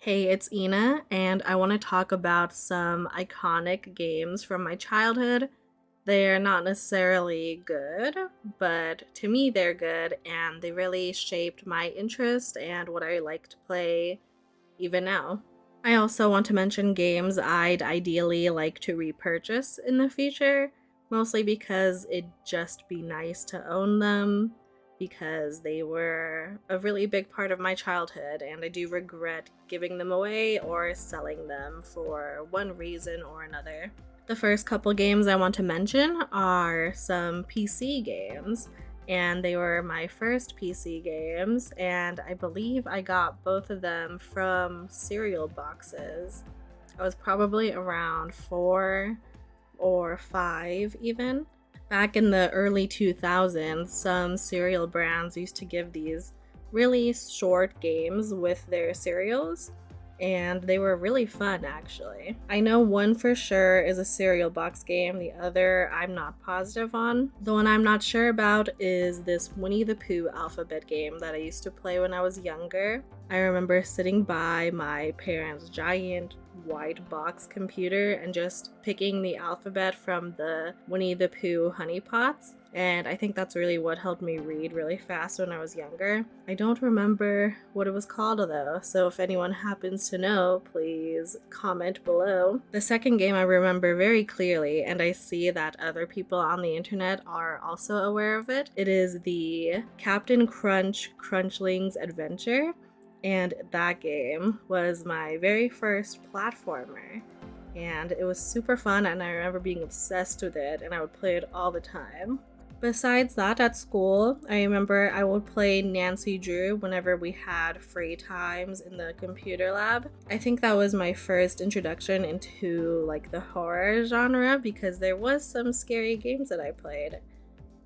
Hey, it's Ina, and I want to talk about some iconic games from my childhood. They're not necessarily good, but to me they're good, and they really shaped my interest and what I like to play even now. I also want to mention games I'd ideally like to repurchase in the future, mostly because it'd just be nice to own them, because they were a really big part of my childhood, and I do regret giving them away or selling them for one reason or another. The first couple games I want to mention are some PC games, and they were my first PC games, and I believe I got both of them from cereal boxes. I was probably around 4 or 5 even. Back in the early 2000s, some cereal brands used to give these really short games with their cereals, and they were really fun actually. I know one for sure is a cereal box game, the other I'm not positive on. The one I'm not sure about is this Winnie the Pooh alphabet game that I used to play when I was younger. I remember sitting by my parents' giant white box computer and just picking the alphabet from the Winnie the Pooh honey pots. And I think that's really what helped me read really fast when I was younger. I don't remember what it was called though, so if anyone happens to know, please comment below. The second game I remember very clearly, and I see that other people on the internet are also aware of it. It is the Captain Crunch Crunchling's Adventure, and that game was my very first platformer. And it was super fun, and I remember being obsessed with it, and I would play it all the time. Besides that, at school, I remember I would play Nancy Drew whenever we had free times in the computer lab. I think that was my first introduction into like the horror genre, because there was some scary games that I played.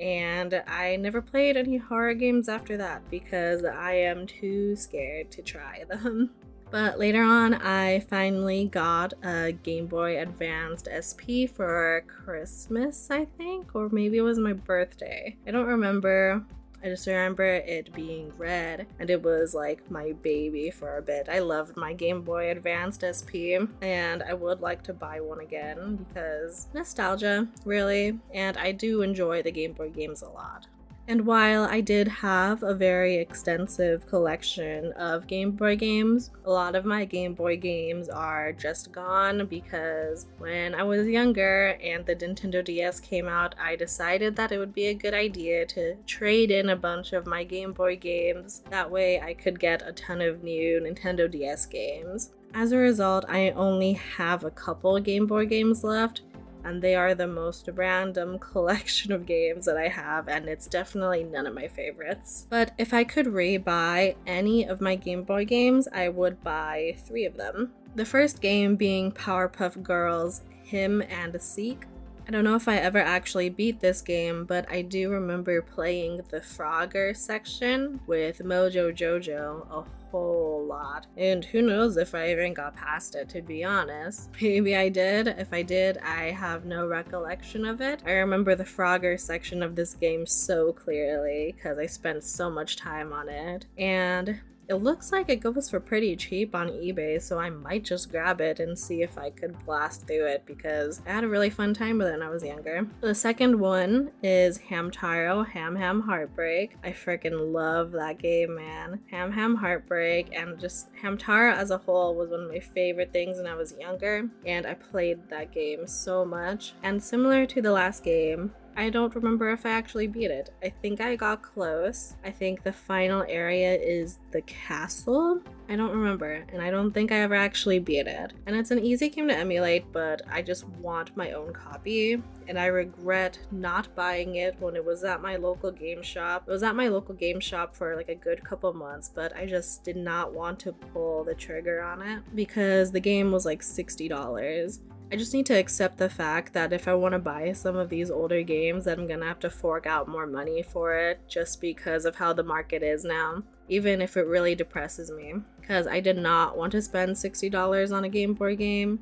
And I never played any horror games after that because I am too scared to try them. But later on, I finally got a Game Boy Advanced SP for Christmas, I think, or maybe it was my birthday. I don't remember. I just remember it being red, and it was like my baby for a bit. I loved my Game Boy Advanced SP, and I would like to buy one again because nostalgia, really, and I do enjoy the Game Boy games a lot. And while I did have a very extensive collection of Game Boy games, a lot of my Game Boy games are just gone because when I was younger and the Nintendo DS came out, I decided that it would be a good idea to trade in a bunch of my Game Boy games. That way I could get a ton of new Nintendo DS games. As a result, I only have a couple Game Boy games left, and they are the most random collection of games that I have, and it's definitely none of my favorites. But if I could re-buy any of my Game Boy games, I would buy 3 of them. The first game being Powerpuff Girls Him and Seek. I don't know if I ever actually beat this game, but I do remember playing the Frogger section with Mojo Jojo a whole lot. And who knows if I even got past it, to be honest. Maybe I did. If I did, I have no recollection of it. I remember the Frogger section of this game so clearly because I spent so much time on it. And it looks like it goes for pretty cheap on eBay, so I might just grab it and see if I could blast through it because I had a really fun time with it when I was younger. The second one is Hamtaro Ham Ham Heartbreak. I freaking love that game, man. Ham Ham Heartbreak and just Hamtaro as a whole was one of my favorite things when I was younger, and I played that game so much. And similar to the last game, I don't remember if I actually beat it. I think I got close. I think the final area is the castle. I don't remember, and I don't think I ever actually beat it. And it's an easy game to emulate, but I just want my own copy, and I regret not buying it when it was at my local game shop. It was at my local game shop for like a good couple months, but I just did not want to pull the trigger on it because the game was like $60. I just need to accept the fact that if I want to buy some of these older games, I'm gonna have to fork out more money for it just because of how the market is now, even if it really depresses me. Because I did not want to spend $60 on a Game Boy game,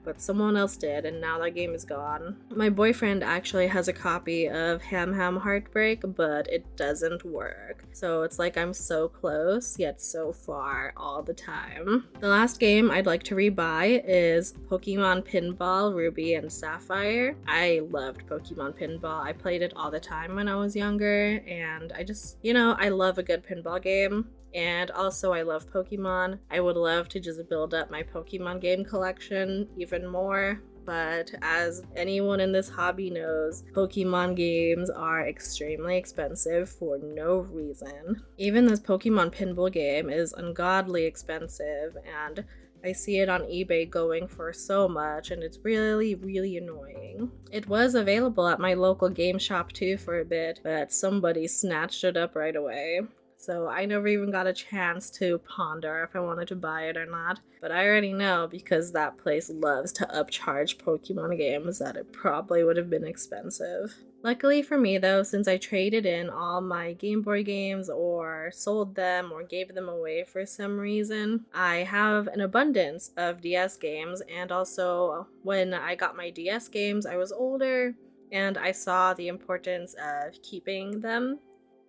but someone else did, and now that game is gone. My boyfriend actually has a copy of Ham Ham Heartbreak, but it doesn't work. So it's like I'm so close, yet so far all the time. The last game I'd like to rebuy is Pokemon Pinball Ruby and Sapphire. I loved Pokemon Pinball. I played it all the time when I was younger, and I just, I love a good pinball game. And also I love Pokemon. I would love to just build up my Pokemon game collection even more. But as anyone in this hobby knows, Pokemon games are extremely expensive for no reason. Even this Pokemon pinball game is ungodly expensive, and I see it on eBay going for so much, and it's really, really annoying. It was available at my local game shop too for a bit, but somebody snatched it up right away. So I never even got a chance to ponder if I wanted to buy it or not. But I already know, because that place loves to upcharge Pokemon games, that it probably would have been expensive. Luckily for me though, since I traded in all my Game Boy games or sold them or gave them away for some reason, I have an abundance of DS games. And also when I got my DS games, I was older and I saw the importance of keeping them.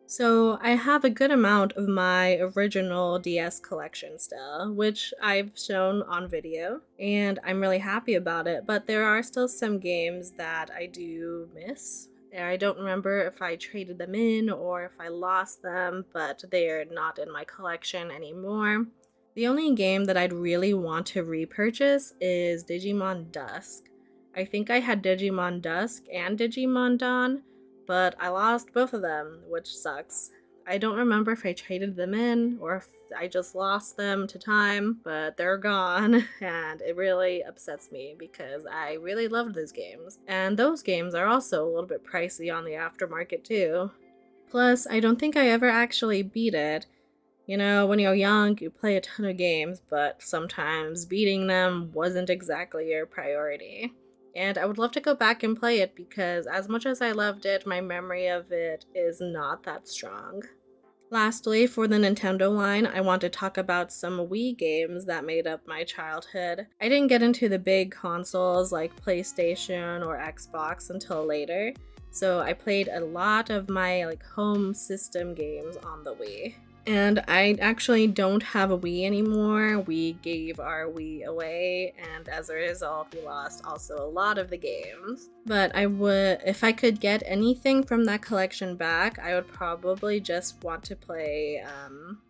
So I have a good amount of my original DS collection still, which I've shown on video, and I'm really happy about it, but there are still some games that I do miss. I don't remember if I traded them in or if I lost them, but they're not in my collection anymore. The only game that I'd really want to repurchase is Digimon Dusk. I think I had Digimon Dusk and Digimon Dawn, but I lost both of them, which sucks. I don't remember if I traded them in or if I just lost them to time, but they're gone, and it really upsets me because I really loved those games. And those games are also a little bit pricey on the aftermarket too. Plus, I don't think I ever actually beat it. When you're young, you play a ton of games, but sometimes beating them wasn't exactly your priority. And I would love to go back and play it because as much as I loved it, my memory of it is not that strong. Lastly, for the Nintendo line, I want to talk about some Wii games that made up my childhood. I didn't get into the big consoles like PlayStation or Xbox until later, so I played a lot of my home system games on the Wii. And I actually don't have a Wii anymore. We gave our Wii away, and as a result, we lost also a lot of the games. But if I could get anything from that collection back, I would probably just want to play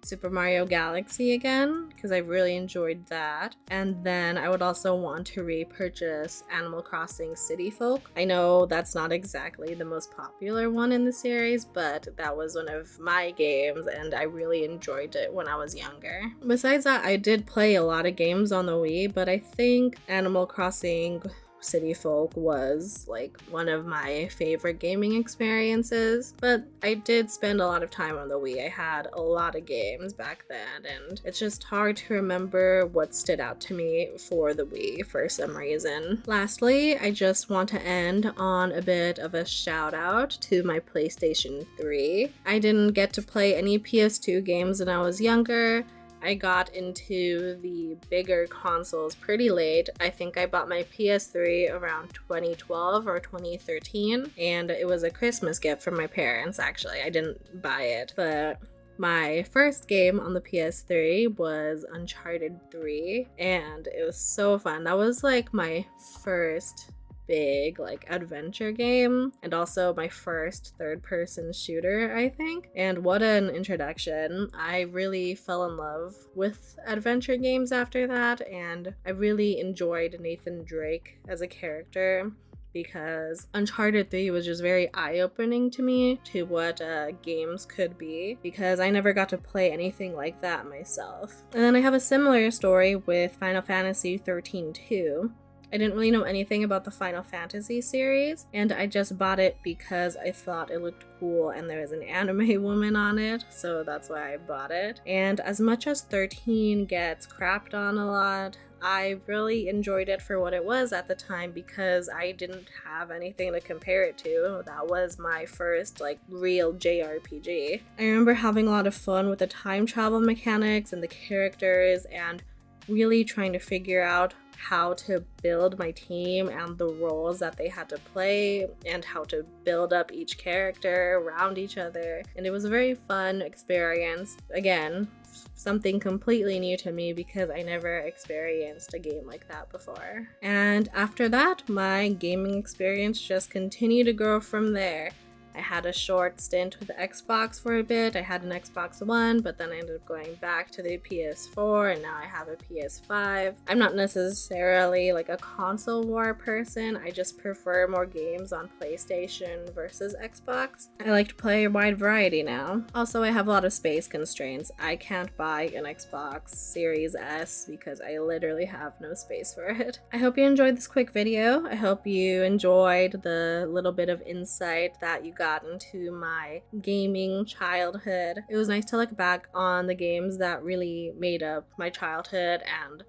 Super Mario Galaxy again, because I really enjoyed that. And then I would also want to repurchase Animal Crossing City Folk. I know that's not exactly the most popular one in the series, but that was one of my games, and I really enjoyed it when I was younger. Besides that, I did play a lot of games on the Wii, but I think Animal Crossing City Folk was one of my favorite gaming experiences, but I did spend a lot of time on the Wii. I had a lot of games back then, and it's just hard to remember what stood out to me for the Wii for some reason. Lastly, I just want to end on a bit of a shout out to my PlayStation 3. I didn't get to play any PS2 games when I was younger. I got into the bigger consoles pretty late. I think I bought my PS3 around 2012 or 2013, and it was a Christmas gift from my parents, actually. I didn't buy it, but my first game on the PS3 was Uncharted 3, and it was so fun. That was my first big adventure game, and also my first third-person shooter, I think. And what an introduction. I really fell in love with adventure games after that, and I really enjoyed Nathan Drake as a character, because Uncharted 3 was just very eye-opening to me to what games could be, because I never got to play anything like that myself. And then I have a similar story with Final Fantasy 13 too. I didn't really know anything about the Final Fantasy series, and I just bought it because I thought it looked cool and there was an anime woman on it, so that's why I bought it. And as much as 13 gets crapped on a lot, I really enjoyed it for what it was at the time because I didn't have anything to compare it to. That was my first real JRPG. I remember having a lot of fun with the time travel mechanics and the characters, and really trying to figure out how to build my team and the roles that they had to play and how to build up each character around each other. And it was a very fun experience. Again, something completely new to me because I never experienced a game like that before. And after that, my gaming experience just continued to grow from there. I had a short stint with the Xbox for a bit. I had an Xbox One, but then I ended up going back to the PS4, and now I have a PS5. I'm not necessarily like a console war person. I just prefer more games on PlayStation versus Xbox. I like to play a wide variety now. Also, I have a lot of space constraints. I can't buy an Xbox Series S because I literally have no space for it. I hope you enjoyed this quick video. I hope you enjoyed the little bit of insight that you got into my gaming childhood. It was nice to look back on the games that really made up my childhood and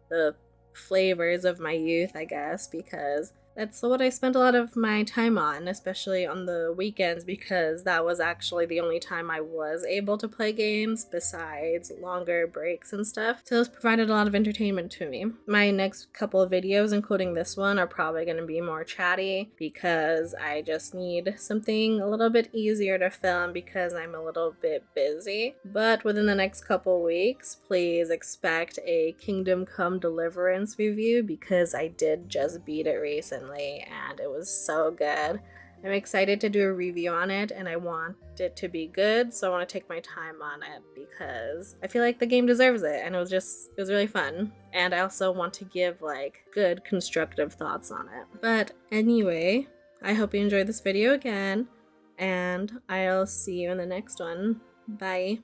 the flavors of my youth, I guess, because that's what I spent a lot of my time on, especially on the weekends, because that was actually the only time I was able to play games besides longer breaks and stuff. So this provided a lot of entertainment to me. My next couple of videos, including this one, are probably going to be more chatty because I just need something a little bit easier to film because I'm a little bit busy. But within the next couple weeks, please expect a Kingdom Come Deliverance review because I did just beat it recently and it was so good. I'm excited to do a review on it and I want it to be good, so I want to take my time on it because I feel like the game deserves it and it was really fun. And I also want to give like good constructive thoughts on it. But anyway, I hope you enjoyed this video again and I'll see you in the next one. Bye.